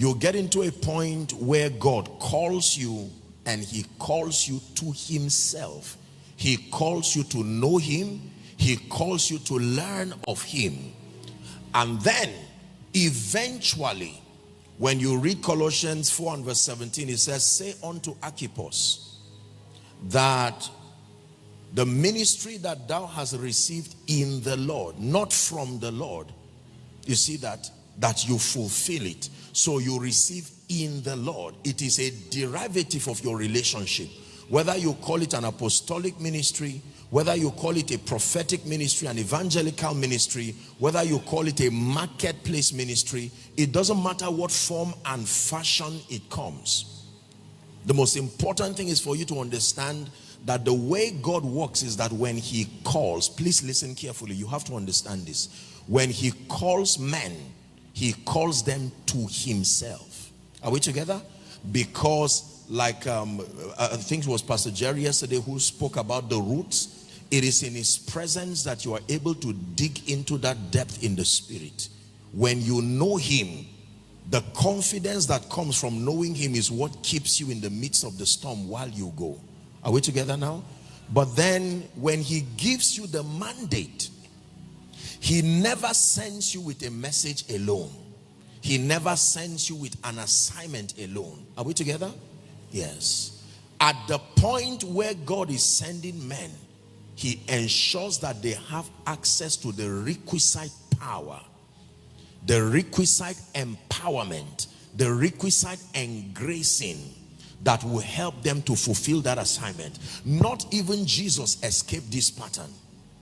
you get into a point where God calls you, and he calls you to himself. He calls you to know him. He calls you to learn of him. And then eventually, when you read Colossians 4 and verse 17, it says, say unto Archippus that the ministry that thou hast received in the Lord, not from the Lord, you see that you fulfill it. So you receive in the Lord. It is a derivative of your relationship. Whether you call it an apostolic ministry, whether you call it a prophetic ministry, an evangelical ministry, whether you call it a marketplace ministry, it doesn't matter what form and fashion it comes. The most important thing is for you to understand that the way God works is that when he calls, please listen carefully, you have to understand this. When he calls men, he calls them to himself. Are we together? Because like I think it was Pastor Jerry yesterday who spoke about the roots. It is in his presence that you are able to dig into that depth in the spirit. When you know him, the confidence that comes from knowing him is what keeps you in the midst of the storm while you go. Are we together now? But then when he gives you the mandate, he never sends you with a message alone. He never sends you with an assignment alone. Are we together? Yes. At the point where God is sending men, he ensures that they have access to the requisite power, the requisite empowerment, the requisite engracing that will help them to fulfill that assignment. Not even Jesus escaped this pattern.